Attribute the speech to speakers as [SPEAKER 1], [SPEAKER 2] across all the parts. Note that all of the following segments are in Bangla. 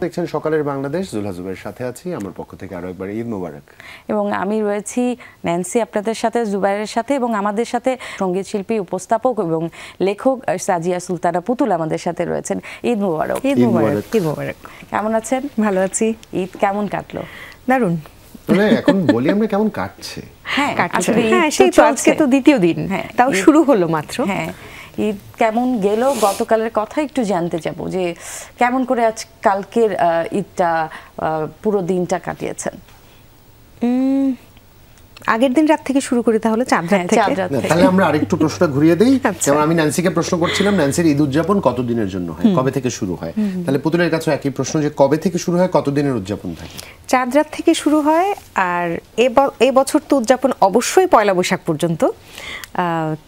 [SPEAKER 1] দেখছেন সকালের বাংলাদেশ। জুলহা জুবাইর সাথে আছি, আমার পক্ষ থেকে আরো একবার ঈদ মোবারক।
[SPEAKER 2] এবং আমি রয়েছি ন্যান্সি আপনাদের সাথে, জুবাইরের সাথে, এবং আমাদের সাথে সঙ্গীত শিল্পী, উপস্থাপক এবং লেখক সাজিয়া সুলতানা পুতুল আমাদের সাথে রয়েছেন। ঈদ মোবারক।
[SPEAKER 3] ঈদ মোবারক। ঈদ মোবারক।
[SPEAKER 2] কেমন আছেন?
[SPEAKER 3] ভালো আছি।
[SPEAKER 2] ঈদ কেমন কাটলো?
[SPEAKER 3] দারুণ।
[SPEAKER 1] মানে এখন বলি আমরা কেমন কাটছে।
[SPEAKER 2] হ্যাঁ,
[SPEAKER 3] আসলে সেই তো আজকে তো দ্বিতীয় দিন, তাও শুরু হলো মাত্র।
[SPEAKER 2] হ্যাঁ, ঈদ কেমন গেল গতকালের কথা একটু জানতে চাবো, যে কেমন করে আজ কালকের ঈদটা পুরো দিনটা কাটিয়েছেন?
[SPEAKER 3] আগের দিন রাত থেকে শুরু করি তাহলে, চাঁদ রাত থেকে।
[SPEAKER 1] তাহলে আমরা আরেকটু প্রশ্নটা ঘুরিয়ে দেই। যেমন আমি ন্যান্সিকে প্রশ্ন করছিলাম, ন্যান্সির ঈদ উদযাপন কতদিনের জন্য হয়, কবে থেকে শুরু হয়? তাহলে পুতুলের কাছে একই প্রশ্ন, যে কবে থেকে শুরু হয়, কতদিনের উদযাপন থাকে?
[SPEAKER 3] চাঁদ রাত থেকে শুরু হয়, আর এ বছর তো উদযাপন অবশ্যই পয়লা বৈশাখ পর্যন্ত।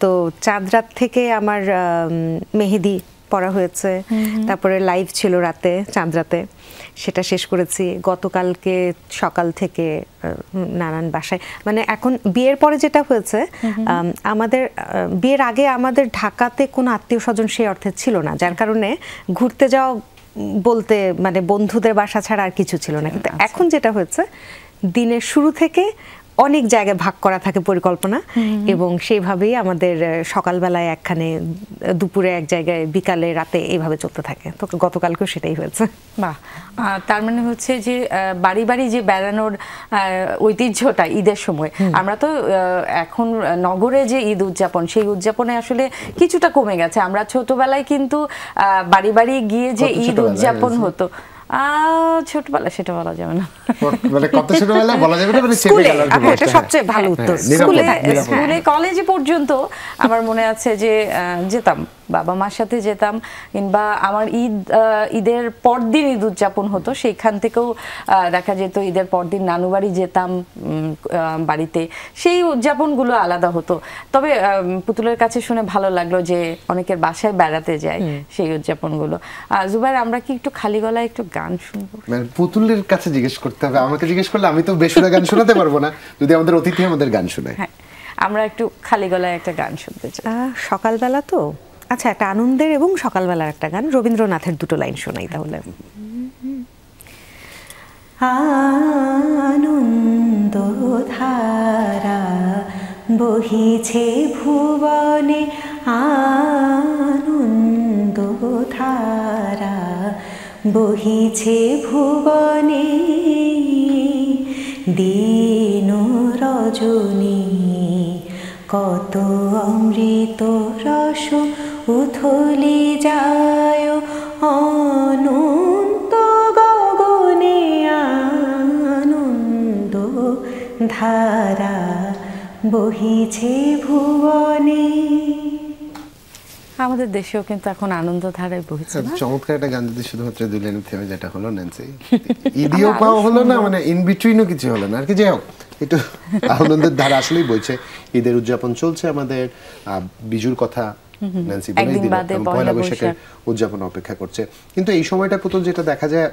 [SPEAKER 3] তো চাঁদ রাত থেকে আমার মেহেদি পড়া হয়েছে, তারপরে লাইভ ছিল রাতে, চাঁদ রাতে, সেটা শেষ করেছি। গতকালকে সকাল থেকে নানান বাসায়, মানে এখন বিয়ের পরে যেটা হয়েছে, আমাদের বিয়ের আগে আমাদের ঢাকাতে কোনো আত্মীয় স্বজন সেই অর্থে ছিল না, যার কারণে ঘুরতে যাওয়া বলতে মানে বন্ধুদের বাসা ছাড়া আর কিছু ছিল না। কিন্তু এখন যেটা হয়েছে, দিনের শুরু থেকে অনেক জায়গায় ভাগ করা থাকে পরিকল্পনা, এবং সেইভাবেই আমাদের সকালবেলায় একখানে, দুপুরে এক জায়গায়, বিকালে, রাতে এইভাবে চলতে থাকে। তো গতকালকেও সেটাই হয়েছে।
[SPEAKER 2] বাহ, তার মানে হচ্ছে যে বাড়ি বাড়ি যে বেড়ানোর ঐতিহ্যটা ঈদের সময়, আমরা তো এখন নগরে যে ঈদ উদযাপন, সেই উদযাপনে আসলে কিছুটা কমে গেছে। আমরা ছোটবেলায় কিন্তু বাড়ি বাড়ি গিয়ে যে ঈদ উদযাপন হতো, ছোটবেলা সেটা বলা যাবে না,
[SPEAKER 1] মানে কত ছোটবেলা বলা যাবে না, মানে চেপে গেল।
[SPEAKER 3] এটা সবচেয়ে ভালো উত্তর।
[SPEAKER 2] স্কুলে কলেজে পর্যন্ত আমার মনে আছে যে যেতাম, বাবা মার সাথে যেতাম, কিংবা আমার ঈদের পরদিন ঈদ উদযাপন হতো, সেইখান থেকেও দেখা যেত ঈদের পরদিন নানু বাড়ি যেতাম বাড়িতে, সেই উদযাপনগুলো আলাদা হতো। তবে পুতুলের কাছে শুনে ভালো লাগলো যে অনেকের বাসায় বেড়াতে যায় সেই উদযাপনগুলো। জুবাইর, আমরা কি একটু খালি গলায় একটু গান শুনবো?
[SPEAKER 1] মানে পুতুলের কাছে জিজ্ঞেস করতে হবে, আমাকে জিজ্ঞেস করলে আমি তো বেসুরা গান শোনাতে পারবো না, যদি আমাদের অতিথি আমাদের গান শোনায়।
[SPEAKER 2] হ্যাঁ, আমরা একটু খালি গলায় একটা গান শুনতে চাই।
[SPEAKER 3] সকালবেলা তো, আচ্ছা, একটা আনন্দের এবং সকালবেলার একটা গান, রবীন্দ্রনাথের দুটো লাইন শোনাই তাহলে। আনন্দ ধারা বহিছে ভুবনে, আনন্দ ধারা বহিছে ভুবনে, দিন রজনী কত অমৃত রস উথলি যায়, অনন্ত গগনে আনন্দ ধারা বহিছে ভুবনে।
[SPEAKER 2] আমাদের দেশেও কিন্তু এখন আনন্দ ধারায় বহিছে।
[SPEAKER 1] চমৎকার একটা গান, যদি শুধুমাত্র দুই লাইনের থেমে যেটা হলো ন্যান্সি, ঈদিও পাওয়া হলো না, মানে ইন বিটুইনও কিছু হলো না আর কি। যাই হোক, একটু আনন্দের ধারা আসলেই বইছে। ঈদের উদযাপন চলছে আমাদের, বিজুর কথা ন্যান্সি বলেই দিল, পয়লা বৈশাখের উদযাপন অপেক্ষা করছে। কিন্তু এই সময়টা পুতুল যেটা দেখা যায়,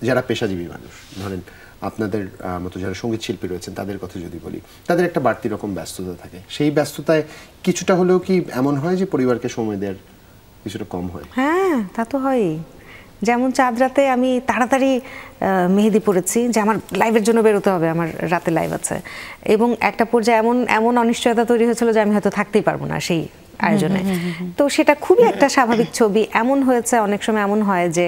[SPEAKER 1] যারা পেশাজীবী মানুষ, ধরেন আপনাদের মতো যারা সঙ্গীত শিল্পী রয়েছেন, তাদের কথা যদি বলি, তাদের একটা বাড়তি রকম ব্যস্ততা থাকে। সেই ব্যস্ততায় কিছুটা হলেও কি এমন হয় যে পরিবারকে সময় দেওয়ার কিছুটা কম হয়?
[SPEAKER 3] হ্যাঁ, তা তো হয়ই। যেমন চাঁদ রাতে আমি তাড়াতাড়ি মেহেদি পড়েছি, যে আমার লাইভের জন্য বেরোতে হবে, আমার রাতে লাইভ আছে, এবং একটা পর্যায়ে এমন অনিশ্চয়তা তৈরি হয়েছিল যে আমি হয়তো থাকতেই পারবো না সেই আয়োজনে। তো সেটা খুবই একটা স্বাভাবিক ছবি। এমন হয়েছে, অনেক সময় এমন হয় যে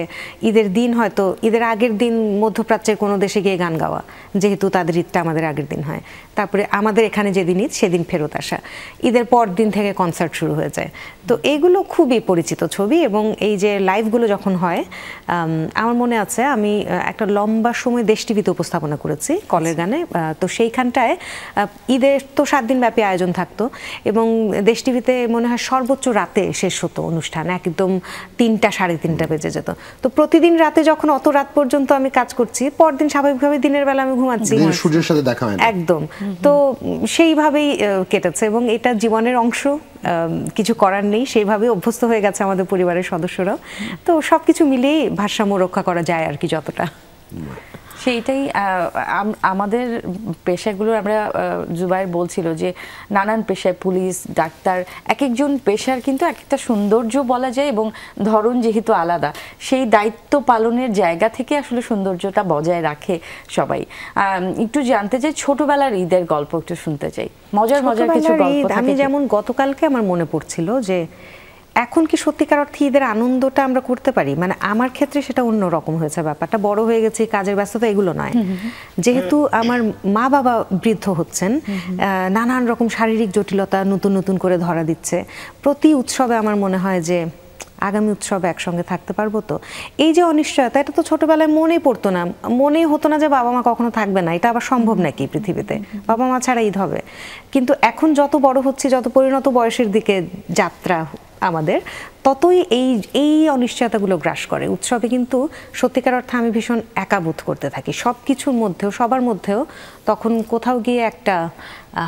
[SPEAKER 3] ঈদের দিন, হয়তো ঈদের আগের দিন মধ্যপ্রাচ্যের কোনো দেশে গিয়ে গান গাওয়া, যেহেতু তাদের ঈদটা আমাদের আগের দিন হয়, তারপরে আমাদের এখানে যেদিন ঈদ সেদিন ফেরত আসা, ঈদের পর দিন থেকে কনসার্ট শুরু হয়ে যায়। তো এইগুলো খুবই পরিচিত ছবি, এবং এই যে লাইভগুলো যখন হয়, আমার মনে আছে আমি একটা লম্বা সময় দেশ টিভিতে উপস্থাপনা করেছি কলের গানে। তো সেইখানটায় ঈদের তো 7 দিন ব্যাপী আয়োজন থাকতো, এবং দেশ টিভিতে মনে হয় সর্বোচ্চ রাতে শেষ হতো অনুষ্ঠান, একদম 3টা, 3:30 বেজে যেত। তো প্রতিদিন রাতে যখন অত রাত পর্যন্ত আমি কাজ করছি, পরদিন স্বাভাবিকভাবে দিনের বেলা আমি ঘুমাচ্ছি,
[SPEAKER 1] সূর্যের সাথে দেখা হয় না
[SPEAKER 3] একদম। তো সেইভাবেই কেটেছে, এবং এটা জীবনের অংশ, কিছু করার নেই, সেইভাবে অভ্যস্ত হয়ে গেছে আমাদের পরিবারের সদস্যরাও। তো সবকিছু মিলিয়ে ভারসাম্য রক্ষা করা যায় আর কি, যতটা।
[SPEAKER 2] সেইটাই আমাদের পেশাগুলো আমরা জুবাইর বলছিল যে নানান পেশায় পুলিশ ডাক্তার এক একজন পেশার কিন্তু এক একটা সৌন্দর্য বলা যায় এবং ধরন যেহেতু আলাদা সেই দায়িত্ব পালনের জায়গা থেকে আসলে সৌন্দর্যটা বজায় রাখে সবাই। একটু জানতে চাই ছোটবেলার ঈদের গল্প একটু শুনতে চাই, মজার মজার কিছু গল্প থাকে।
[SPEAKER 3] আমি যেমন গতকালকে আমার মনে পড়ছিল যে এখন কি সত্যিকার অর্থে ঈদের আনন্দটা আমরা করতে পারি, মানে আমার ক্ষেত্রে সেটা অন্যরকম হয়েছে, ব্যাপারটা বড় হয়ে গেছে, কাজের ব্যস্ততা এগুলো নয়, যেহেতু আমার মা বাবা বৃদ্ধ হচ্ছেন, নানান রকম শারীরিক জটিলতা নতুন নতুন করে ধরা দিচ্ছে, প্রতি উৎসবে আমার মনে হয় যে আগামী উৎসবে একসঙ্গে থাকতে পারবো তো, এই যে অনিশ্চয়তা, এটা তো ছোটবেলায় মনেই পড়তো না, মনেই হতো না যে বাবা মা কখনো থাকবে না, এটা আবার সম্ভব নাকি পৃথিবীতে, বাবা মা ছাড়া ঈদ হবে। কিন্তু এখন যত বড় হচ্ছে, যত পরিণত বয়সের দিকে যাত্রা আমাদের, ততই এই অনিশ্চয়তাগুলো গ্রাস করে। উৎসবে কিন্তু সত্যিকার অর্থে আমি ভীষণ একা বোধ করতে থাকি, সব কিছুর মধ্যেও সবার মধ্যেও তখন কোথাও গিয়ে একটা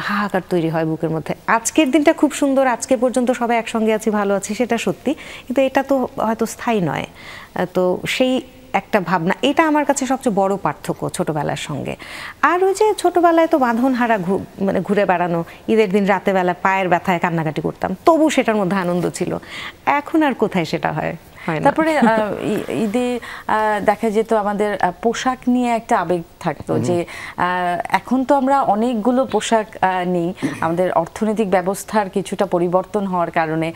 [SPEAKER 3] হাহাকার তৈরি হয় বুকের মধ্যে। আজকের দিনটা খুব সুন্দর, আজকে পর্যন্ত সবাই একসঙ্গে আছি, ভালো আছি, সেটা সত্যি, কিন্তু এটা তো হয়তো স্থায়ী নয়। তো সেই একটা ভাবনা, এটা আমার কাছে সবচেয়ে বড় পার্থক্য ছোটবেলার সঙ্গে। আর ওই যে ছোটবেলায় তো বাঁধনহারা মানে ঘুরে বেড়ানো, ঈদের দিন রাতেবেলা পায়ের ব্যথায় কান্নাকাটি করতাম, তবু সেটার মধ্যে আনন্দ ছিল। এখন আর কোথায় সেটা হয়।
[SPEAKER 2] তারপরে ঈদে দেখা যেত আমাদের পোশাক নিয়ে একটা আবেগ থাকতো, যে এখন তো আমরা অনেকগুলো পোশাক নিই আমাদের অর্থনৈতিক ব্যবস্থার কিছুটা পরিবর্তন হওয়ার কারণে।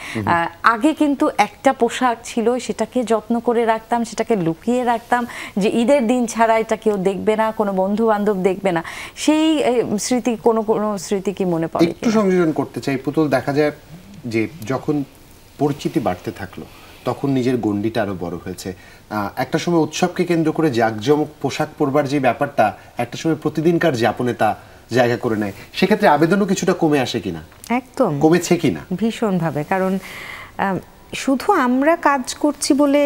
[SPEAKER 2] আগে কিন্তু একটা পোশাক ছিল, সেটাকে যত্ন করে রাখতাম, সেটাকে লুকিয়ে রাখতাম, যে ঈদের দিন ছাড়া এটা কেউ দেখবে না, কোনো বন্ধু বান্ধব দেখবে না। সেই স্মৃতি, কোনো স্মৃতি কি মনে পড়ে?
[SPEAKER 1] একটু সংযোজন করতে চাই পুতুল। দেখা যায় যে যখন পরিচিতি বাড়তে থাকলো তখন নিজের গণ্ডিটা আরো বড় হয়েছে। একটা সময় উৎসবকে কেন্দ্র করে জাঁকজমক পোশাক পরবার যে ব্যাপারটা একটা সময় প্রতিদিনকার যাপনে তা জায়গা করে নেয়, সেক্ষেত্রে আবেদনও কিছুটা কমে আসে কিনা?
[SPEAKER 3] একদম
[SPEAKER 1] কমেছে কিনা?
[SPEAKER 3] ভীষণভাবে। কারণ শুধু আমরা কাজ করছি বলে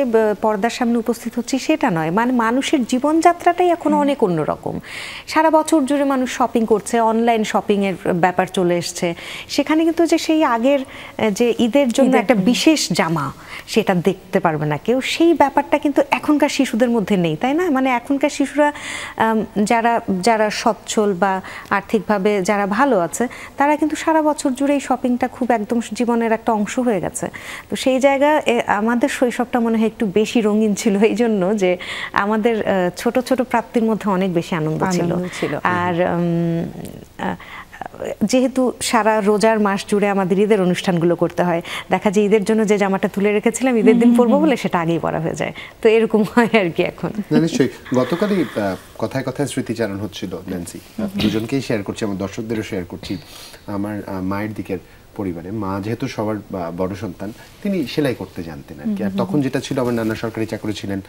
[SPEAKER 3] পর্দার সামনে উপস্থিত হচ্ছি সেটা নয়, মানে মানুষের জীবনযাত্রাটাই এখন অনেক অন্যরকম। সারা বছর জুড়ে মানুষ শপিং করছে, অনলাইন শপিংয়ের ব্যাপার চলে এসছে, সেখানে কিন্তু যে সেই আগের যে ঈদের জন্য একটা বিশেষ জামা সেটা দেখতে পারবে না কেউ, সেই ব্যাপারটা কিন্তু এখনকার শিশুদের মধ্যে নেই, তাই না? মানে এখনকার শিশুরা যারা সচ্ছল বা আর্থিকভাবে যারা ভালো আছে, তারা কিন্তু সারা বছর জুড়ে এই শপিংটা খুব একদম জীবনের একটা অংশ হয়ে গেছে। তো সেই জায়গায় আমাদের শৈশবটা মনে হয় একটু বেশি রঙিন ছিল, এই জন্য যে আমাদের ছোট ছোট প্রাপ্তির মধ্যে অনেক বেশি আনন্দ ছিল। আর যেহেতু সারা রোজার মাস জুড়ে আমাদের ঈদের অনুষ্ঠানগুলো করতে হয়, দেখা যায় ঈদের জন্য যে জামাটা তুলে রেখেছিলাম ঈদের দিন পরবো বলে সেটা আগেই পরা হয়ে যায়, তো এরকম হয় আর কি এখন।
[SPEAKER 1] নিশ্চয়ই। গতকালই কথায় কথায় স্মৃতিচারণ হচ্ছিল ন্যান্সি, দুজনকেই শেয়ার করছি, আমার দর্শকদেরও শেয়ার করছি। আমার মায়ের দিকের পরিবারে, মা যেহেতু সবার বড় সন্তান, তিনি সেলাই করতে জানতেন আর কি। আর তখন যেটা ছিল, আমার নানা সরকারি চাকরি ছিলেন,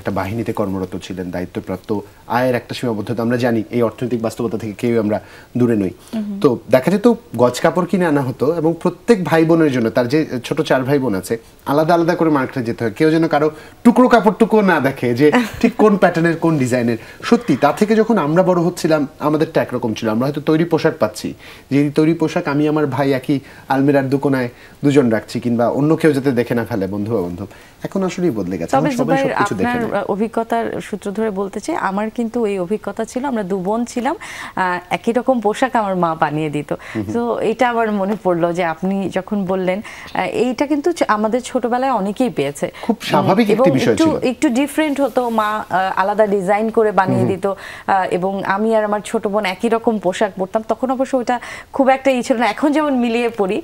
[SPEAKER 1] একটা বাহিনীতে কর্মরত ছিলেন, দায়িত্বপ্রাপ্ত, আয়ের একটা সীমাবদ্ধতা, আমরা জানি এই অর্থনৈতিক বাস্তবতা থেকে কেউ আমরা দূরে নই। তো দেখা যেত গজ কাপড় কিনে আনা হতো এবং প্রত্যেক ভাই বোনের জন্য, তার যে ছোট 4 ভাই বোন আছে, আলাদা আলাদা করে মার্কেটে যেতে হয়, কেউ যেন কারো টুকরো কাপড়টুকু না দেখে যে ঠিক কোন প্যাটার্নের কোন ডিজাইনের। সত্যি তা থেকে যখন আমরা বড় হচ্ছিলাম আমাদেরটা একরকম ছিল, আমরা হয়তো তৈরি পোশাক পাচ্ছি, যে তৈরি পোশাক আমি আমার ভাই একই আলমিরার দোকানায় দুজন রাখছি, কিংবা অন্য কেউ যাতে দেখে না ফেলে, বন্ধু বান্ধব। এখন আসলেই বদলে গেছে, সবাই সবকিছু দেখে নেয়।
[SPEAKER 2] অভিজ্ঞতার সূত্র ধরে বলতে চাই, আমার কিন্তু এই অভিজ্ঞতা ছিল, আমরা 2 বোন ছিলাম, একই রকম পোশাক আমার মা বানিয়ে দিত। তো এটা আবার মনে পড়লো যে আপনি যখন বললেন, এইটা কিন্তু আমাদের ছোটবেলায় অনেকেই পেয়েছে,
[SPEAKER 1] খুব স্বাভাবিক একটি বিষয় ছিল।
[SPEAKER 2] একটু ডিফারেন্ট হতো, মা আলাদা ডিজাইন করে বানিয়ে দিত, এবং আমি আর আমার ছোট বোন একই রকম পোশাক পরতাম। তখন অবশ্য ওটা খুব একটা ই ছিল না, এখন যেমন মিলিয়ে পড়ি,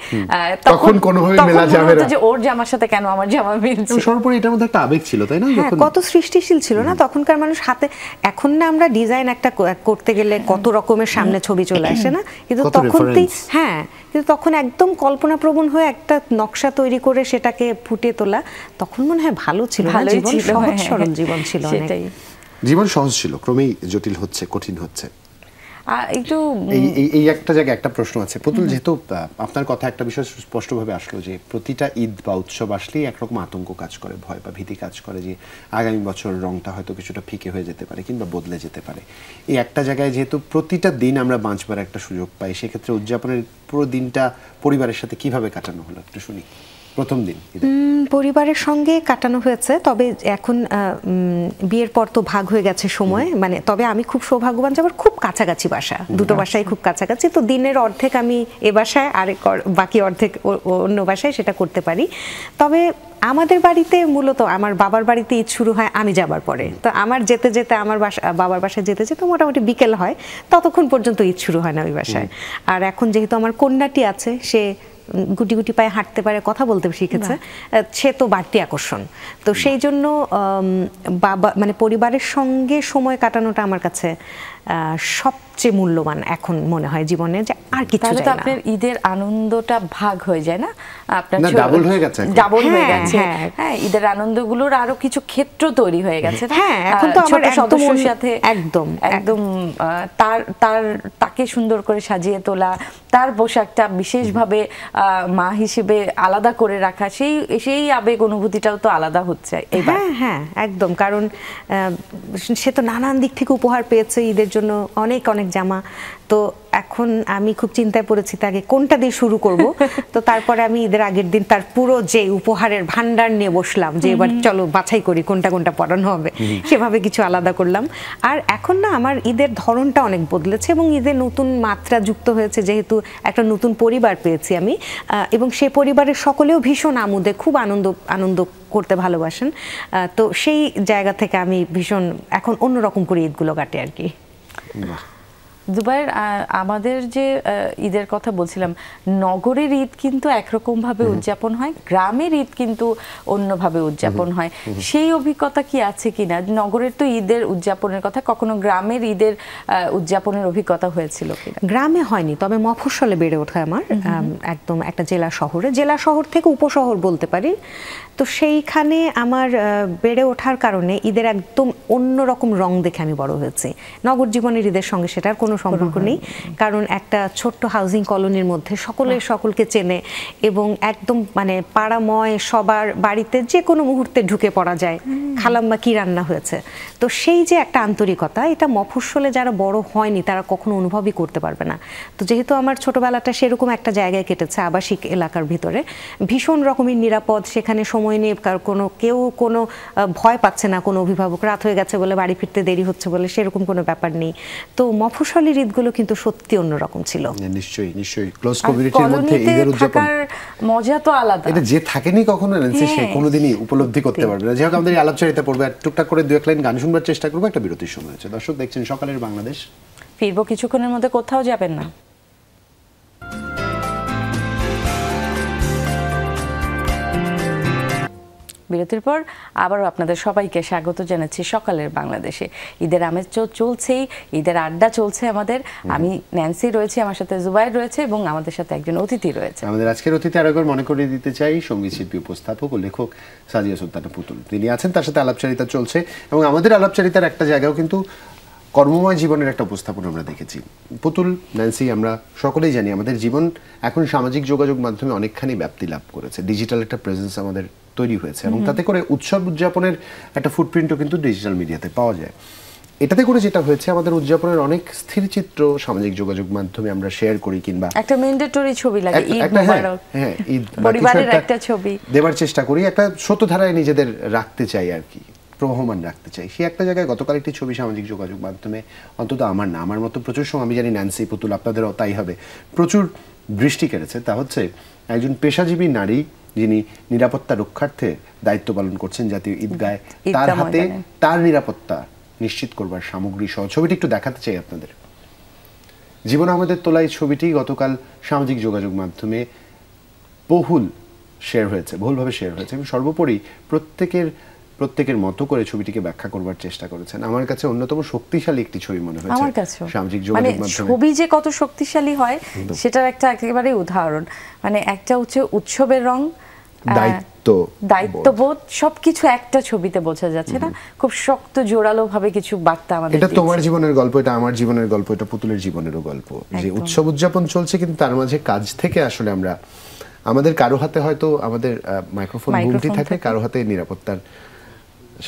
[SPEAKER 1] তখন কোনোভাবে মেলা যাবে না
[SPEAKER 2] যে ওর জামার সাথে কেন আমার জামা মিলছে।
[SPEAKER 1] সর্বোপরি এটার মধ্যে একটা আবেগ ছিল, তাই না?
[SPEAKER 3] কত সৃষ্টিশীল ছিল না তখনকার মানুষ হাতে। এখন না আমরা ডিজাইন একটা করতে গেলে কত রকমের সামনে ছবি চলে আসে না, কিন্তু তখন কিন্তু তখন একদম কল্পনাপ্রবণ হয়ে একটা নকশা তৈরি করে সেটাকে ফুটিয়ে তোলা, তখন মনে হয় ভালো ছিল, জীবন সহজ সরল জীবন ছিল।
[SPEAKER 1] জীবন সহজ ছিল, ক্রমেই জটিল হচ্ছে, কঠিন হচ্ছে।
[SPEAKER 2] একটু
[SPEAKER 1] এই একটা জায়গায় একটা প্রশ্ন আছে পুতুল, যেহেতু আপনার কথা একটা বিষয় স্পষ্টভাবে আসলো যে প্রতিটা ঈদ বা উৎসব আসলেই একরকম আতঙ্ক কাজ করে, ভয় বা ভীতি কাজ করে যে আগামী বছর রংটা হয়তো কিছুটা ফিকে হয়ে যেতে পারে কিংবা বদলে যেতে পারে। এই একটা জায়গায় যেহেতু প্রতিটা দিন আমরা বাঁচবার একটা সুযোগ পাই, সেক্ষেত্রে উদযাপনের পুরো দিনটা পরিবারের সাথে কিভাবে কাটানো হলো একটু শুনি। প্রথম দিন?
[SPEAKER 3] পরিবারের সঙ্গে কাটানো হয়েছে, তবে এখন বিয়ের পর তো ভাগ হয়ে গেছে সময়, মানে তবে আমি খুব সৌভাগ্যবান যে আমার খুব কাছাকাছি বাসা, দুটো বাসায় খুব কাছাকাছি, তো দিনের অর্ধেক আমি এ বাসায়, আরেক বাকি অর্ধেক অন্য বাসায় সেটা করতে পারি। তবে আমাদের বাড়িতে মূলত আমার বাবার বাড়িতে ঈদ শুরু হয় আমি যাবার পরে, তো আমার যেতে যেতে আমার বাবার বাসায় যেতে যেতে মোটামুটি বিকেল হয়, ততক্ষণ পর্যন্ত ঈদ শুরু হয় না ওই বাসায়। আর এখন যেহেতু আমার কন্যাটি আছে, সে গুটি গুটি পায়ে হাঁটতে পারে, কথা বলতে শিখেছে, সে তো বাড়তি আকর্ষণ। তো সেই জন্য বাবা মানে পরিবারের সঙ্গে সময় কাটানোটা আমার কাছে সবচেয়ে মূল্যবান এখন মনে হয় জীবনে, যে আর কিছু চাই না।
[SPEAKER 2] আপনার ঈদের আনন্দটা ভাগ হয়ে যায় না, আপনার
[SPEAKER 1] ডাবল হয়ে গেছে,
[SPEAKER 2] ডাবল হয়ে গেছে। হ্যাঁ, ঈদের আনন্দগুলোর আরো কিছু ক্ষেত্র তৈরি হয়ে গেছে।
[SPEAKER 3] হ্যাঁ, এখন তো আমার
[SPEAKER 2] সদস্যের সাথে
[SPEAKER 3] একদম
[SPEAKER 2] তাকে সুন্দর করে সাজিয়ে তোলা, তার পোশাকটা বিশেষভাবে মা হিসেবে আলাদা করে রাখা, সেই আবেগ অনুভূতিটাও তো আলাদা হচ্ছে এবার।
[SPEAKER 3] হ্যাঁ একদম, কারণ সে তো নানান দিক থেকে উপহার পেয়েছে ঈদের জন্য, অনেক অনেক জামা। তো এখন আমি খুব চিন্তায় পড়েছি তাকে কোনটা দিয়ে শুরু করব। তো তারপরে আমি ঈদের আগের দিন তার পুরো যে উপহারের ভান্ডার নিয়ে বসলাম, যে এবার চলো বাছাই করি কোনটা কোনটা পরানো হবে, সেভাবে কিছু আলাদা করলাম। আর এখন না আমার ঈদের ধরনটা অনেক বদলেছে এবং ঈদের নতুন মাত্রা যুক্ত হয়েছে, যেহেতু একটা নতুন পরিবার পেয়েছি আমি, এবং সেই পরিবারের সকলেও ভীষণ আমোদে খুব আনন্দ করতে ভালোবাসেন। তো সেই জায়গা থেকে আমি ভীষণ এখন অন্যরকম করে ঈদগুলো কাটে আর কি।
[SPEAKER 2] দুবাইয়ের আমাদের যে ঈদের কথা বলছিলাম, নগরের ঈদ কিন্তু একরকম ভাবে উদযাপন হয়, গ্রামের ঈদ কিন্তু অন্যভাবে উদযাপন হয়। সেই অভিজ্ঞতা কি আছে কিনা? নগরের তো ঈদের উদযাপনের কথা, কখনো গ্রামের ঈদের উদযাপনের অভিজ্ঞতা হয়েছিল কিনা?
[SPEAKER 3] গ্রামে হয়নি, তবে মফস্বলে বেড়ে ওঠা আমার, একদম একটা জেলা শহর থেকে উপশহর বলতে পারি। তো সেইখানে আমার বেড়ে ওঠার কারণে ঈদের একদম অন্যরকম রং দেখে আমি বড় হয়েছি। নগর জীবনের ঈদের সঙ্গে সেটার কোনো সম্পর্ক নেই, কারণ একটা ছোট্ট হাউজিং কলোনির মধ্যে সকলকে চেনে এবং একদম মানে পাড়াময়, সবার বাড়িতে যে কোনো মুহূর্তে ঢুকে পড়া যায়, খালাম্মা কি রান্না হয়েছে। তো সেই যে একটা আন্তরিকতা, এটা মফস্বলে যারা বড় হয়নি তারা কখনো অনুভবই করতে পারবে না। তো যেহেতু আমার ছোটবেলাটা সেরকম একটা জায়গায় কেটেছে, আবাসিক এলাকার ভিতরে, ভীষণ রকমের নিরাপদ, সেখানে সময় নিয়ে কেউ কোনো ভয় পাচ্ছে না, কোনো অভিভাবক রাত হয়ে গেছে বলে বাড়ি ফিরতে দেরি হচ্ছে বলে সেরকম কোনো ব্যাপার নেই। তো মফস্বলের ঈদগুলো কিন্তু সত্যি অন্যরকম ছিল।
[SPEAKER 1] নিশ্চয়ই ক্লোজ কমিউনিটির মধ্যে ঈদের উদযাপন
[SPEAKER 2] মজা তো আলাদা,
[SPEAKER 1] এটা যে থাকেনি কখনো সে কোনোদিনই উপলব্ধি করতে পারবে না। যাই হোক, আমাদের আলাপচারিতা পড়বে, আর টুকটাক করে দু এক লাইন গান শুনবার চেষ্টা করবো। একটা বিরতির সময় হচ্ছে। দর্শক দেখছেন সকালের বাংলাদেশ,
[SPEAKER 2] ফিরবো কিছুক্ষণের মধ্যে, কোথাও যাবেন না। বিরতির পর আবারও আপনাদের সবাইকে স্বাগত জানাচ্ছি সকালের বাংলাদেশে। ঈদের আমেজ চলছেই, ঈদের আড্ডা চলছে আমাদের। আমি ন্যান্সি রয়েছি, আমার সাথে জুবাইর রয়েছে এবং আমাদের সাথে একজন অতিথি রয়েছে।
[SPEAKER 1] আমাদের আজকের অতিথি আরেকবার মনে করিয়ে দিতে চাই, সঙ্গীত শিল্পী, উপস্থাপক ও লেখক সাজিয়া সুলতানা পুতুল। তিনি আছেন, তার সাথে আলাপচারিতা চলছে এবং আমাদের আলাপচারিতার একটা জায়গাও কিন্তু কর্মময় জীবনের একটা উপস্থাপন আমরা দেখেছি। পুতুল, ন্যান্সি, আমরা সকলেই জানি আমাদের জীবন এখন সামাজিক যোগাযোগ মাধ্যমে অনেকখানি ব্যাপ্তি লাভ করেছে, ডিজিটাল একটা প্রেজেন্স আমাদের তৈরি হয়েছে এবং তাতে করে উৎসব উদযাপনের একটা ফুটপ্রিন্টও কিন্তু ডিজিটাল মিডিয়াতে পাওয়া যায়। এটাতে করে যেটা হয়েছে, আমাদের উদযাপনের অনেক স্থির চিত্র সামাজিক যোগাযোগ মাধ্যমে আমরা শেয়ার করি, কিংবা
[SPEAKER 2] একটা ম্যান্ডেটরি ছবি লাগে, ঈদ পরিবারের একটা ছবি
[SPEAKER 1] দেওয়ার চেষ্টা করি, একটা স্রোতধারায় নিজেদের রাখতে চাই আর কি, প্রবহমান রাখতে চাই। সেই একটা জায়গায় গতকাল একটি ছবি সামাজিক যোগাযোগ মাধ্যমে, অন্তত আমার মতো প্রচুর সময়, আমি জানি ন্যান্সি, পুতুল, আপনাদেরও তাই হবে, প্রচুর দৃষ্টি কেড়েছে। তা হচ্ছে একজন পেশাজীবী নারী যিনি নিরাপত্তা রক্ষার্থে দায়িত্ব পালন করছেন জাতীয় ঈদগায়, তার হাতে তার নিরাপত্তা নিশ্চিত করবার সামগ্রী সহ ছবিটি একটু দেখাতে চাই আপনাদের। জীবন আহমেদের তোলা এই ছবিটি গতকাল সামাজিক যোগাযোগ মাধ্যমে বহুলভাবে শেয়ার হয়েছে এবং সর্বোপরি প্রত্যেকের মতো করে ছবিটিকে ব্যাখ্যা করবার চেষ্টা করেছেন। আমার কাছে অন্যতম শক্তিশালী একটি ছবি মনে হয়েছে সামাজিক যোগাযোগ মাধ্যমে।
[SPEAKER 2] ছবি যে কত শক্তিশালী হয় সেটার একটা একেবারে উদাহরণ। মানে একটা হচ্ছে উৎসবের রং, দায়িত্ববোধ, সবকিছু একটা ছবিতে বোঝা যাচ্ছে না, খুব শক্ত জোরালো ভাবে কিছু বার্তা আমাদের।
[SPEAKER 1] এটা তোমার জীবনের গল্প, এটা আমার জীবনের গল্প, এটা পুতুলের জীবনেরও গল্প, যে উৎসব উদযাপন চলছে কিন্তু তার মাঝে কাজ থেকে আসলে আমাদের কারো হাতে হয়তো আমাদের মাইক্রোফোন বুমটি থাকে, কারো হাতে নিরাপত্তার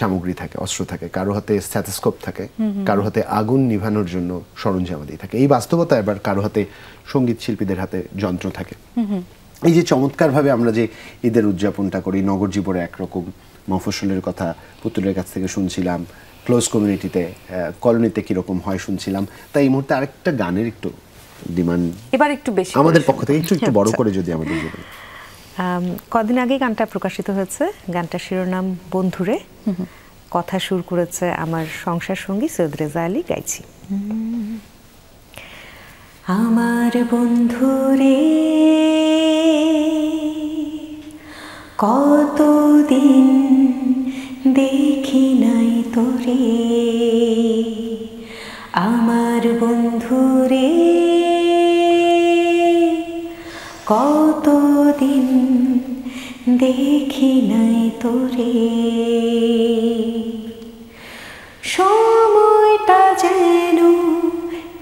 [SPEAKER 1] সামগ্রী থাকে, অস্ত্র থাকে, কারো হাতে স্ট্যাথোস্কোপ থাকে, কারো হাতে আগুন নিভানোর জন্য সরঞ্জামাদি থাকে। এই বাস্তবতা এবার কারো হাতে, সঙ্গীত শিল্পীদের হাতে যন্ত্র থাকে। এই যে চমৎকারভাবে আমরা যে ঈদের উদযাপনটা করি, নগর জীবনে একরকম, মফস্বলের কথা পুতুলের কাছ থেকে শুনছিলাম, ক্লোজ কমিউনিটিতে কলোনিতে কীরকম হয় শুনছিলাম, তাই এই মুহূর্তে আরেকটা গানের একটু ডিমান্ড
[SPEAKER 2] এবার একটু বেশি
[SPEAKER 1] আমাদের পক্ষ থেকে একটু বড় করে যদি আমাদের জন্য।
[SPEAKER 3] কদিন আগে গানটা প্রকাশিত হয়েছে, গানটা শিরোনাম বন্ধুরে, কথা সুর করেছে আমার সংসার সঙ্গী সৈয়দ রেজা আলী, গাইছি। আমার বন্ধুরে কতদিন দেখি নাই তোরে, আমার বন্ধুরে কতদিন দেখি নাই তোরে, সময়টা যেন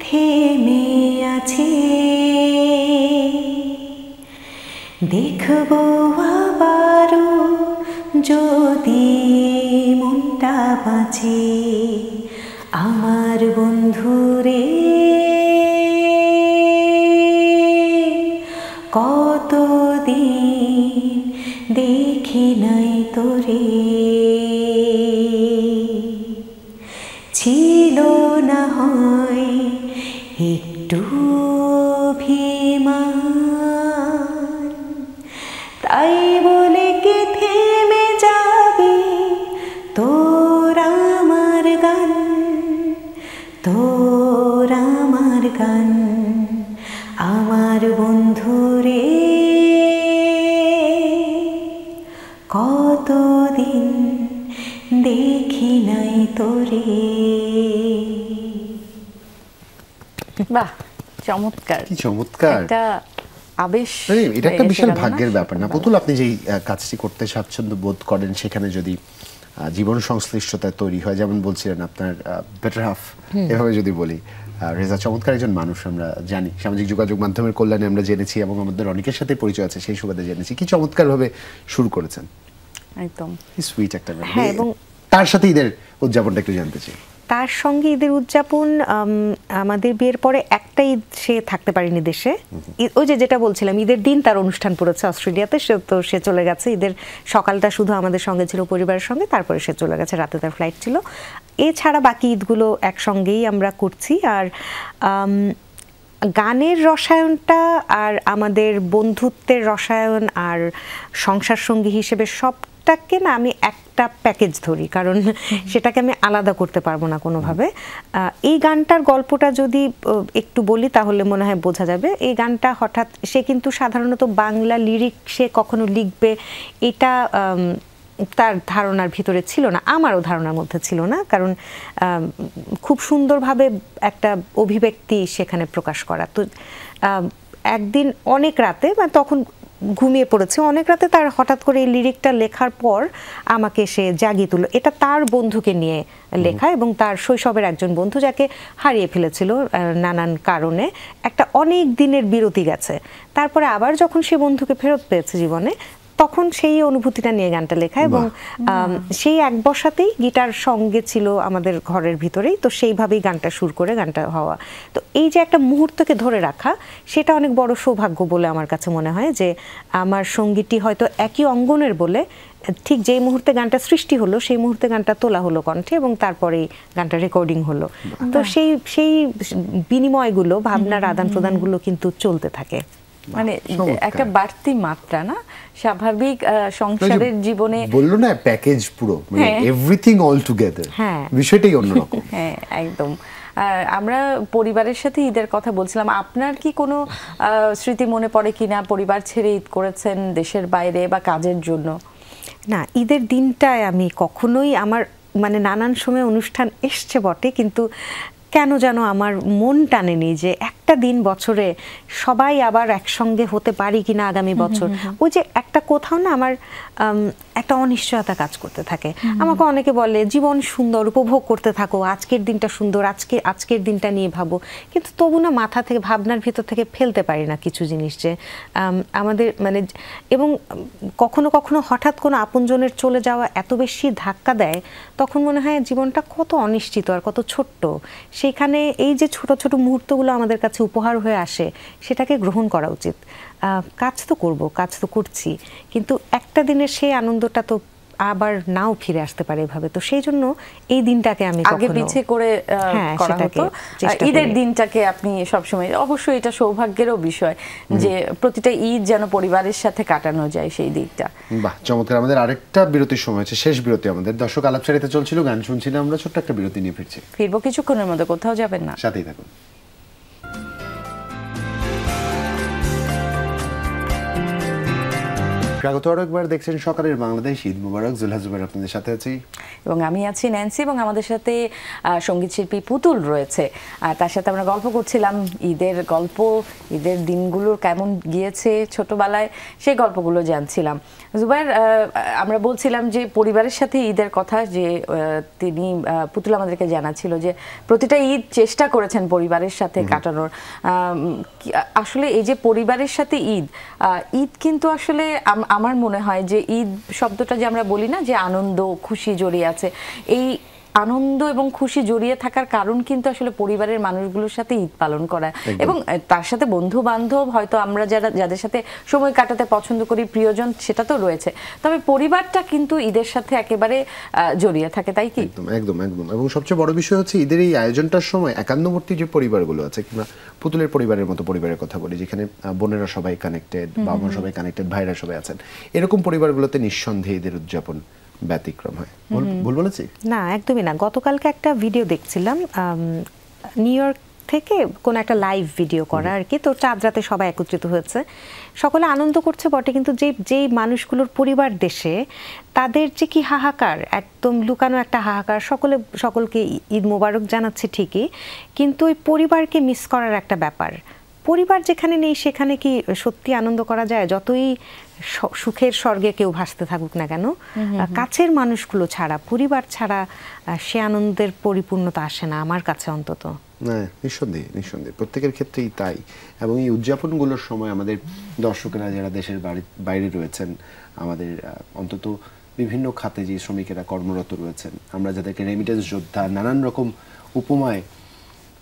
[SPEAKER 3] থেমে আছে, দেখবো আবারও যদি মনটা বাঁচে, আমার বন্ধুরে কতদিন দেখি নাই তোরে, ছিল না হয় একটু অভিমান, তাই বলে কি থেমে যাবে তোর আমার গান, তোর আমার গান, আমার বন্ধুরে কতদিন দেখি নাই তোরে।
[SPEAKER 2] বাহ, চমৎকার,
[SPEAKER 1] কি চমৎকার
[SPEAKER 2] একটা আবেশ।
[SPEAKER 1] এটা একটা বিশাল ভাগ্যের ব্যাপার না পুতুল? আপনি যেই কাজটি করতে স্বাচ্ছন্দ্য বোধ করেন, সেখানে যদি জীবন সংশ্লিষ্টতা তৈরি হয়, যেমন বলছিলেন আপনার বেটার হাফ, এভাবে যদি বলি, রেজা চমৎকার একজন মানুষ, আমরা জানি, সামাজিক যোগাযোগ মাধ্যমের কল্যাণে আমরা জেনেছি এবং আমাদের অনেকের সাথে পরিচয় আছে, সেই সুবাদে জেনেছি কি চমৎকারভাবে শুরু করেছেন,
[SPEAKER 2] একদম
[SPEAKER 1] সুইট একটা ব্যাপার।
[SPEAKER 3] হ্যাঁ, এবং
[SPEAKER 1] তার সাথে ঈদের উদযাপনটা একটু জানতে চাই।
[SPEAKER 3] তার সঙ্গে ঈদের উদযাপন, আমাদের বিয়ের পরে একটা ঈদ সে থাকতে পারেনি দেশে, ওই যেটা বলছিলাম, ঈদের দিন তার অনুষ্ঠান পড়েছে অস্ট্রেলিয়াতে, সে চলে গেছে, ঈদের সকালটা শুধু আমাদের সঙ্গে ছিল পরিবারের সঙ্গে, তারপরে সে চলে গেছে, রাতে তার ফ্লাইট ছিল। এছাড়া বাকি ঈদগুলো একসঙ্গেই আমরা করছি। আর গানের রসায়নটা আর আমাদের বন্ধুত্বের রসায়ন আর সংসার সঙ্গী হিসেবে সবটাকে না আমি একটা প্যাকেজ ধরি, কারণ সেটাকে আমি আলাদা করতে পারবো না কোনোভাবে। এই গানটার গল্পটা যদি একটু বলি তাহলে মনে হয় বোঝা যাবে। এই গানটা হঠাৎ, সে কিন্তু সাধারণত বাংলা লিরিক সে কখনো লিখবে এটা তার ধারণার ভিতরে ছিল না, আমারও ধারণার মধ্যে ছিল না, কারণ খুব সুন্দরভাবে একটা অভিব্যক্তি সেখানে প্রকাশ করা। তো একদিন অনেক রাতে, মানে তখন ঘুমিয়ে পড়েছে, অনেক রাতে তার হঠাৎ করে এই লিরিকটা লেখার পর আমাকে সে জাগিয়ে তুলল। এটা তার বন্ধুকে নিয়ে লেখা, এবং তার শৈশবের একজন বন্ধু যাকে হারিয়ে ফেলেছিল নানান কারণে, একটা অনেক দিনের বিরতি গেছে, তারপরে আবার যখন সে বন্ধুকে ফেরত পেয়েছে জীবনে, তখন সেই অনুভূতিটা নিয়ে গানটা লেখা। এবং সেই এক বসাতেই গিটার সঙ্গে ছিল আমাদের ঘরের ভিতরেই, তো সেইভাবেই গানটা সুর করে গানটা হওয়া। তো এই যে একটা মুহূর্তকে ধরে রাখা, সেটা অনেক বড় সৌভাগ্য বলে আমার কাছে মনে হয়, যে আমার সঙ্গীটি হয়তো একই অঙ্গনের বলে ঠিক যেই মুহূর্তে গানটা সৃষ্টি হলো সেই মুহূর্তে গানটা তোলা হলো কণ্ঠে, এবং তারপরেই গানটা রেকর্ডিং হলো। তো সেই বিনিময়গুলো, ভাবনার আদান প্রদানগুলো কিন্তু চলতে থাকে।
[SPEAKER 2] মানে একটা বাড়তি মাত্রা না, স্বাভাবিক সংসারের জীবনে
[SPEAKER 1] বললো না প্যাকেজ পুরো, মানে এভরিথিং অল টুগেদার, বিষয়টাই অন্যরকম।
[SPEAKER 2] হ্যাঁ, একদম। আমরা পরিবারের সাথে ঈদের কথা বলছিলাম, আপনার কি কোনো স্মৃতি মনে পড়ে কিনা, পরিবার ছেড়ে ঈদ করেছেন দেশের বাইরে বা কাজের জন্য?
[SPEAKER 3] না, ঈদের দিনটায় আমি কখনোই, আমার মানে নানান সময় অনুষ্ঠান এসছে বটে, কিন্তু কেন যেন আমার মন টানেনি যে একটা দিন বছরে সবাই আবার একসঙ্গে হতে পারি কিনা আগামী বছর। ওই যে একটা কোথাও না আমার একটা অনিশ্চয়তা কাজ করতে থাকে। আমাকে অনেকে বলে জীবন সুন্দর, উপভোগ করতে থাকো, আজকের দিনটা সুন্দর, আজকের দিনটা নিয়ে ভাবো, কিন্তু তবু না মাথা থেকে, ভাবনার ভিতর থেকে ফেলতে পারি না কিছু জিনিস, যে আমাদের মানে, এবং কখনো কখনো হঠাৎ কোনো আপনজনের চলে যাওয়া এত বেশি ধাক্কা দেয়, তখন মনে হয় জীবনটা কত অনিশ্চিত আর কত ছোট্ট। সেখানে এই যে ছোট ছোট মুহূর্তগুলো আমাদের কাছে কাছে উপহার হয়ে আসে সেটাকে গ্রহণ করা উচিত। কাজ তো করব, কাজ তো করছি, কিন্তু একটা দিনের সেই আনন্দটা তো আবার নাও ফিরে আসতে পারে এভাবে। তো সেই জন্য এই দিনটাকে আমি
[SPEAKER 2] আগে পিছে করে করা হতো। ঈদের দিনটাকে আপনি সবসময়, অবশ্যই এটা সৌভাগ্যেরও বিষয় যে প্রতিটা ঈদ যেন পরিবারের সাথে কাটানো যায় সেই দিকটা।
[SPEAKER 1] বাহ, চমৎকার। আমাদের আরেকটা বিরতির সময় আছে, শেষ বিরতি আমাদের। দর্শক আলাপচারিতা চলছিল, গান শুনছিলাম আমরা, ছোট্ট একটা বিরতি নিয়ে ফিরবো
[SPEAKER 2] কিছুক্ষণের মধ্যে, কোথাও যাবেন না,
[SPEAKER 1] সাথেই থাকুন। স্বাগত আরো একবার, দেখছেন সকালের বাংলাদেশ। ঈদ মুবারক। জুলহা জুবাইর আপনাদের সাথে আছি
[SPEAKER 2] এবং আমি আছি ন্যান্সি, এবং আমাদের সাথে সঙ্গীত শিল্পী পুতুল রয়েছে। তার সাথে আমরা গল্প করছিলাম ঈদের গল্প, ঈদের দিনগুলো কেমন গিয়েছে ছোটবেলায়, সেই গল্পগুলো জানছিলাম। জুবাইর, আমরা বলছিলাম যে পরিবারের সাথে ঈদের কথা, যে তিনি পুতুল আমাদেরকে জানাচ্ছিল যে প্রতিটা ঈদ চেষ্টা করেছেন পরিবারের সাথে কাটানোর। আসলে এই যে পরিবারের সাথে ঈদ, ঈদ কিন্তু আসলে আমার মনে হয় যে ঈদ শব্দটা যে আমরা বলি না যে আনন্দ খুশি জড়িয়ে আছে, এই আনন্দ এবং খুশি জড়িয়ে থাকার কারণ কিন্তু আসলে পরিবারের মানুষগুলোর সাথে ঈদ পালন করা, এবং তার সাথে বন্ধু বান্ধব, হয়তো আমরা যাদের সাথে সময় কাটাতে পছন্দ করি, প্রিয়জন, সেটা তো রয়েছে, তবে পরিবারটা কিন্তু ঈদের সাথে একেবারে জড়িয়ে থাকে, তাই কি?
[SPEAKER 1] একদম একদম একদম। এবং সবচেয়ে বড় বিষয় হচ্ছে ঈদের এই আয়োজনটার সময় একান্নবর্তী যে পরিবারগুলো আছে, কিংবা পুতুলের পরিবারের মতো পরিবারের কথা বলি, যেখানে বোনেরা সবাই কানেক্টেড, বাবা সবাই কানেক্টেড, ভাইরা সবাই আছেন, এরকম পরিবারগুলোতে নিঃসন্দেহে ঈদের উদযাপন ব্যতিক্রম হয়। ভুল বলেছি?
[SPEAKER 3] না, একদমই না। গতকালকে একটা ভিডিও দেখছিলাম, নিউ ইয়র্ক থেকে কোন একটা লাইভ ভিডিও করা আর কি। তো চাঁদ রাতে সবাই একত্রিত হয়েছে, সকলে আনন্দ করছে বটে, কিন্তু যেই মানুষগুলোর পরিবার দেশে, তাদের যে কি হাহাকার, একদম লুকানো একটা হাহাকার। সকলকে ঈদ মোবারক জানাচ্ছে ঠিকই, কিন্তু ওই পরিবারকে মিস করার একটা ব্যাপার। পরিবার যেখানে নেই সেখানে কি সত্যি আনন্দ করা যায়? যতই সুখের স্বর্গে কেউ ভাসতে থাকুক না কেন, কাছের মানুষগুলো ছাড়া, পরিবার ছাড়া সে আনন্দের পরিপূর্ণতা আসে না, আমার কাছে অন্তত।
[SPEAKER 1] না, নিঃসন্দেহে নিঃসন্দেহে প্রত্যেকের ক্ষেত্রেই তাই। এবং এই উদযাপনগুলোর সময় আমাদের দর্শকেরা যারা দেশের বাইরে রয়েছেন, আমাদের অন্তত বিভিন্ন খাতে যে শ্রমিকেরা কর্মরত রয়েছেন, আমরা যাদেরকে রেমিটেন্স যোদ্ধা নানান রকম উপমায়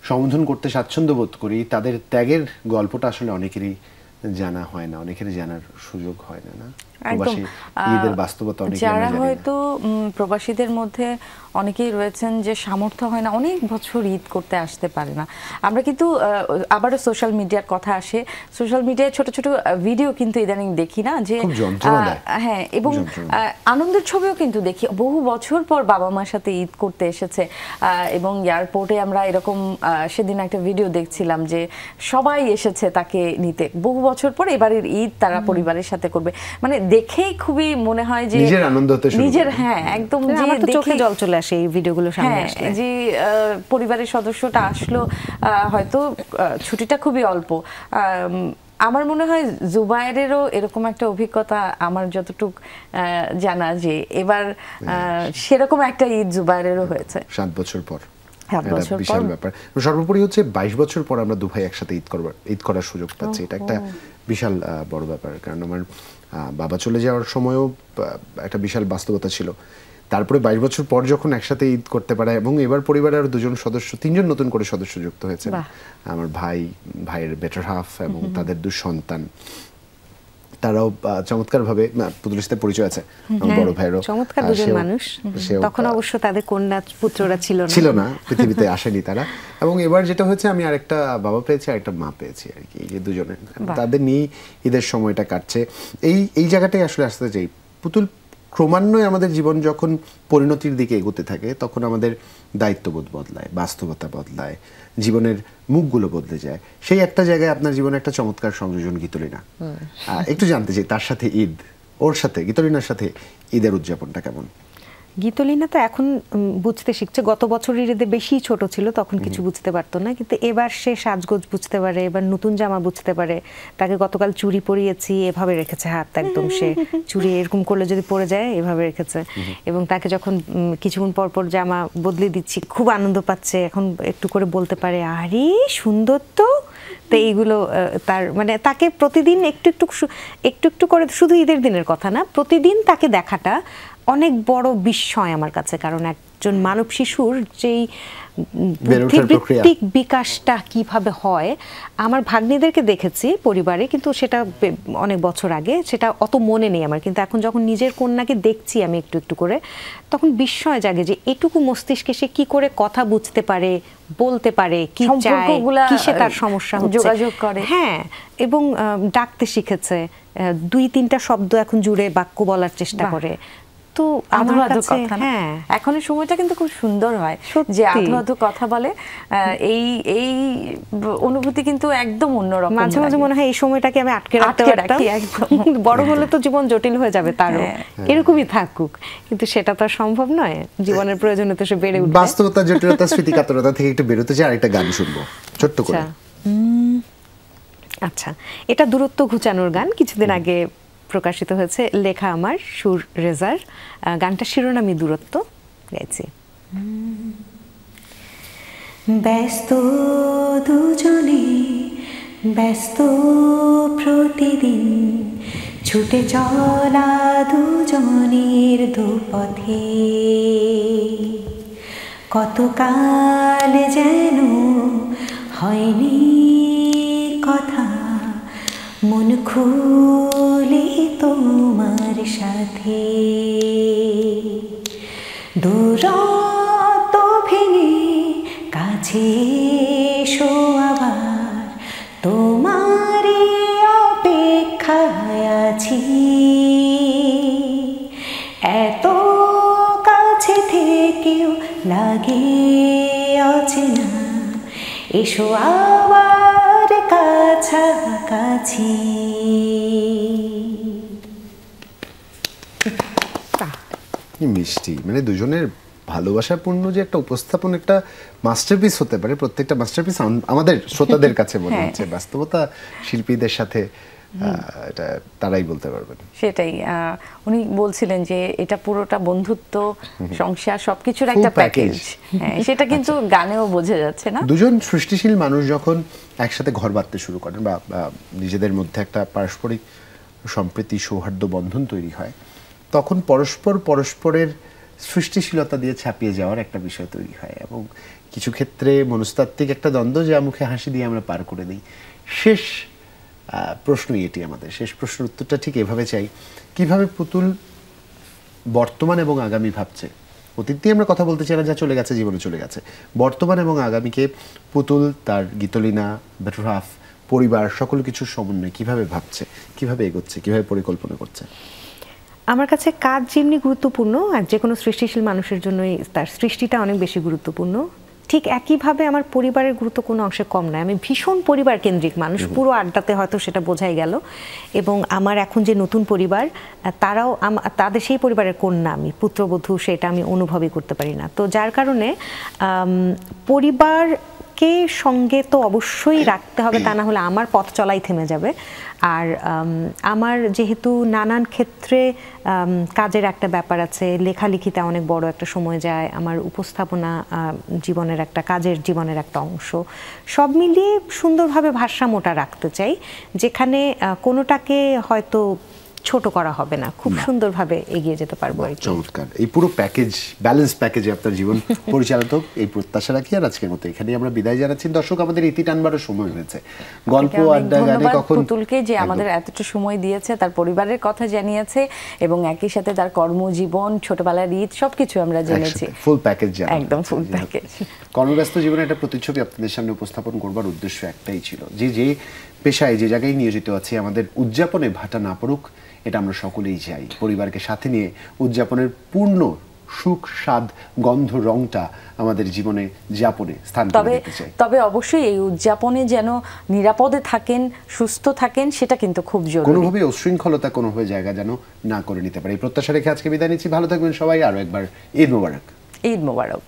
[SPEAKER 1] সম্বোধন করতে স্বাচ্ছন্দ্য বোধ করি, তাদের ত্যাগের গল্পটা আসলে অনেকেরই জানা হয় না, অনেকেরই জানার সুযোগ হয় না। ঈদের বাস্তবতা
[SPEAKER 2] যারা হয়তো প্রবাসীদের মধ্যে অনেকেই রয়েছেন যে সামর্থ্য হয় না, অনেক বছর ঈদ করতে আসতে পারে না। আমরা কিন্তু আবারও সোশ্যাল মিডিয়ার কথা আসে, সোশ্যাল মিডিয়ায় ছোট ছোট ভিডিও কিন্তু ইদানিং দেখি না যে, হ্যাঁ, এবং আনন্দের ছবিও কিন্তু দেখি, বহু বছর পর বাবা মার সাথে ঈদ করতে এসেছে, এবং এয়ারপোর্টে আমরা এরকম সেদিন একটা ভিডিও দেখছিলাম যে সবাই এসেছে তাকে নিতে, বহু বছর পর এবারের ঈদ তারা পরিবারের সাথে করবে। মানে দেখেই খুবই মনে হয় যে
[SPEAKER 1] নিজের আনন্দ হতে শুরু,
[SPEAKER 2] নিজের, হ্যাঁ, একদম
[SPEAKER 3] চোখে জল চলে আসে এই ভিডিওগুলো সামনে আসলে,
[SPEAKER 2] যে পরিবারের সদস্যটা আসলো, হয়তো ছুটিটা খুবই অল্প। আমার মনে হয় জুবাইরেরও এরকম একটা অভিজ্ঞতা, আমার যতটুকু জানা, যে এবার সেরকম একটা ঈদ জুবাইরেরও হয়েছে
[SPEAKER 1] 7 বছর পর। বিশাল ব্যাপার। সর্বোপরি হচ্ছে 22 বছর পর আমরা দু ভাই একসাথে ঈদ করার সুযোগ পাচ্ছি, এটা একটা বিশাল বড় ব্যাপার। কারণ আমার বাবা চলে যাওয়ার সময়ও একটা বিশাল বাস্তবতা ছিল, তারপরে 22 বছর পর যখন একসাথে ঈদ করতে পারে, এবং এবার পরিবারের আরো 3জন নতুন করে সদস্য যুক্ত হয়েছে, আমার ভাইয়ের বেটার হাফ এবং তাদের 2 সন্তান, তারাও চমৎকার ভাবে পুতুলের সাথে পরিচয় আছে। আমার বড় ভাইয়েরও
[SPEAKER 3] চমৎকার দুজন মানুষ, তখন অবশ্য তাদের কন্যা পুত্ররা ছিল না,
[SPEAKER 1] পৃথিবীতে আসেনি তারা। এবং এবার যেটা হয়েছে, আমি আরেকটা বাবা পেয়েছি, আরেকটা মা পেয়েছি আর কি, এই যে দুজনের, তাদের নিয়ে ঈদের সময়টা কাটছে। এই জায়গাটাই আসলে আসতে চাই। পুতুল, ক্রমান্বয়ে আমাদের জীবন যখন পরিণতির দিকে এগোতে থাকে, তখন আমাদের দায়িত্ববোধ বদলায়, বাস্তবতা বদলায়, জীবনের মুখগুলো বদলে যায়। সেই একটা জায়গায় আপনার জীবনে একটা চমৎকার সংযোজন গীতলিনা। একটু জানতে চাই, তার সাথে ঈদ, ওর সাথে, গীতলিনার সাথে ঈদের উদযাপনটা কেমন?
[SPEAKER 3] গীতলিনা তো এখন বুঝতে শিখছে, গত বছরের ঈদে বেশি ছোট ছিল, তখন কিছু বুঝতে পারতো না, কিন্তু এবার সে সাজগোজ বুঝতে পারে, এবার নতুন জামা বুঝতে পারে। তাকে গতকাল চুড়ি পরিয়েছি, এভাবে রেখেছে হাত, একদম সে চুড়ি এরকম করলে যদি পরে যায় এভাবে রেখেছে। এবং তাকে যখন কিছুক্ষণ পর পর জামা বদলে দিচ্ছি, খুব আনন্দ পাচ্ছে, এখন একটু করে বলতে পারে, আরে সুন্দর তো। তো এইগুলো তার মানে, তাকে প্রতিদিন একটু একটু করে, শুধু ঈদের দিনের কথা না, প্রতিদিন তাকে দেখাটা অনেক বড় বিস্ময় আমার কাছে। কারণ একজন মানব শিশুর যেই
[SPEAKER 1] বেড়ে ওঠার প্রক্রিয়া।
[SPEAKER 3] বুদ্ধিবৃত্তিক বিকাশটা কিভাবে হয় আমার ভাগ্নিদেরকে দেখেছি পরিবারে, কিন্তু সেটা অনেক বছর আগে, সেটা অত মনে নেই আমার। কিন্তু এখন যখন নিজের কন্যাকে দেখছি আমি একটু একটু করে, তখন বিস্ময় জাগে যে এটুকু মস্তিষ্কে সে কি করে কথা বুঝতে পারে, বলতে পারে, কি চায়, কিসে তার সমস্যা হচ্ছে,
[SPEAKER 2] যোগাযোগ করে।
[SPEAKER 3] হ্যাঁ, এবং ডাকতে শিখেছে, 2-3টা শব্দ এখন জুড়ে বাক্য বলার চেষ্টা করে। তো আমার কাছে হ্যাঁ
[SPEAKER 2] এখনের সময়টা কিন্তু খুব সুন্দর হয় যে আধো আধো কথা বলে। এই অনুভূতি কিন্তু একদম অন্যরকম।
[SPEAKER 3] মাঝে মাঝে মনে হয় এই সময়টাকে আমি আটকে রাখতে পারতাম, বড় হলে তো জীবন জটিল হয়ে যাবে তারও, এরকমই থাকুক, কিন্তু সেটা তো সম্ভব নয়, জীবনের প্রয়োজনে তো সে বেড়ে উঠবে।
[SPEAKER 1] বাস্তবতা, জটিলতা, স্মৃতিকাতরতা থেকে একটু বেরোতে চাই, আরেকটা গান শুনবো ছোট্ট করে।
[SPEAKER 3] আচ্ছা, এটা দূরত্ব ঘুচানোর গান, কিছুদিন আগে প্রকাশিত হয়েছে, লেখা আমার, সুর রেজার। গানটা শিরোনামই দূরত্ব, গাইছি। ব্যস্ত দুজনে, ব্যস্ত প্রতিদিন, ছুটে চলা দুজনের দুপথে, কতকাল যেন হয়নি কথা, মন খুলে তোমার সাথে, দূরত্ব ভেঙে কাছে এসো আবার, তোমার অপেক্ষায় আছি, এত কাছে থেকেও লাগে অচেনা, এসো আবার কাছাকাছি।
[SPEAKER 1] মিষ্টি, মানে দুজনের ভালোবাসাপূর্ণ যে একটা উপস্থাপন, একটা মাস্টারপিস হতে পারে, প্রত্যেকটা মাস্টারপিস আমাদের শ্রোতাদের কাছে মনে হচ্ছে। বাস্তবতা শিল্পীদের সাথে এটা তারাই বলতে পারবেন।
[SPEAKER 2] সেটাই উনি বলছিলেন যে এটা পুরোটা বন্ধুত্ব, সংসার, সবকিছুর একটা প্যাকেজ। হ্যাঁ, সেটা কিন্তু গানেও বোঝা যাচ্ছে না।
[SPEAKER 1] দুজন সৃষ্টিশীল মানুষ যখন একসাথে ঘর বাঁধতে শুরু করেন বা নিজেদের মধ্যে একটা পারস্পরিক সম্প্রীতি, সৌহার্দ্য বন্ধন তৈরি হয়, তখন পরস্পরের সৃষ্টিশীলতা দিয়ে ছাপিয়ে যাওয়ার একটা বিষয় তৈরি হয়, এবং কিছু ক্ষেত্রে মনস্তাত্ত্বিক একটা দ্বন্দ্ব যা মুখে হাসি দিয়ে আমরা পার করে দিই। শেষ প্রশ্নই এটি আমাদের, শেষ প্রশ্নের উত্তরটা ঠিক এভাবে চাই, কিভাবে পুতুল বর্তমান এবং আগামী ভাবছে। অতীত দিয়ে আমরা কথা বলতে চাই না, যা চলে গেছে জীবনে চলে গেছে। বর্তমান এবং আগামীকে পুতুল তার গীতলীনা, বেটরাফ, পরিবার, সকল কিছুর সমন্বয় কিভাবে ভাবছে, কিভাবে এগোচ্ছে, কিভাবে পরিকল্পনা করছে।
[SPEAKER 3] আমার কাছে কাজ যেমনি গুরুত্বপূর্ণ, আর যে কোনো সৃষ্টিশীল মানুষের জন্যই তার সৃষ্টিটা অনেক বেশি গুরুত্বপূর্ণ, ঠিক একইভাবে আমার পরিবারের গুরুত্ব কোনো অংশে কম নয়। আমি ভীষণ পরিবার কেন্দ্রিক মানুষ, পুরো আড্ডাতে হয়তো সেটা বোঝাই গেল। এবং আমার এখন যে নতুন পরিবার, তারাও তাদের সেই পরিবারের কন্যা, আমি পুত্রবধূ, সেটা আমি অনুভবই করতে পারি না। তো যার কারণে পরিবারকে সঙ্গে তো অবশ্যই রাখতে হবে, তা না হলে আমার পথ চলাই থেমে যাবে। আর আমার যেহেতু নানান ক্ষেত্রে কাজের একটা ব্যাপার আছে, লেখালেখিতে অনেক বড় একটা সময় যায়, আমার উপস্থাপনা জীবনের একটা, কাজের জীবনের একটা অংশ, সব মিলিয়ে সুন্দরভাবে ভারসাম্যটা রাখতে চাই, যেখানে কোনোটাকে হয়তো ছোট করা হবে না, খুব সুন্দরভাবে এগিয়ে যেতে পারবো।
[SPEAKER 1] চমৎকার, এই পুরো প্যাকেজ, ব্যালেন্স প্যাকেজে আপনার জীবন পরিচালিত, এই প্রত্যাশা রাখি। আর আজকের মতো এখানেই আমরা বিদায় জানাচ্ছি। দর্শক, আমাদের ইতি টানবারও সময় হয়েছে। গল্প, আড্ডা, গানে কখন
[SPEAKER 2] পুতুলকে যে আমাদের এতটা সময় দিয়েছে, তার পরিবারের কথা জানিয়েছে, এবং একই সাথে তার কর্মজীবন, ছোটবেলার ঈদ, সবকিছু আমরা জেনেছি।
[SPEAKER 1] ফুল প্যাকেজ,
[SPEAKER 2] একদম ফুল প্যাকেজ।
[SPEAKER 1] কর্মব্যস্ত জীবনে একটা প্রতিচ্ছবি আপনাদের সামনে উপস্থাপন করবার উদ্দেশ্য একটাই ছিল, যে পেশায়, যে জায়গায় নিয়োজিত আছি, আমাদের উদযাপনে ভাটা না পড়ুক, এটা আমরা সকলেই চাই। পরিবারকে সাথে নিয়ে উদযাপনের পূর্ণ সুখ, স্বাদ, গন্ধ, রংটা আমাদের জীবনে যাপনে স্থান করে দিতে চাই।
[SPEAKER 2] তবে অবশ্যই এই উদযাপনে যেন নিরাপদে থাকেন, সুস্থ থাকেন, সেটা কিন্তু খুব জরুরি।
[SPEAKER 1] কোনোভাবে উশৃঙ্খলতা কোনোভাবে জায়গা যেন না করে নিতে পারে, এই প্রত্যাশা রেখে আজকে বিদায় নিচ্ছি। ভালো থাকবেন সবাই। আরো একবার ঈদ মোবারক।
[SPEAKER 2] ঈদ মোবারক।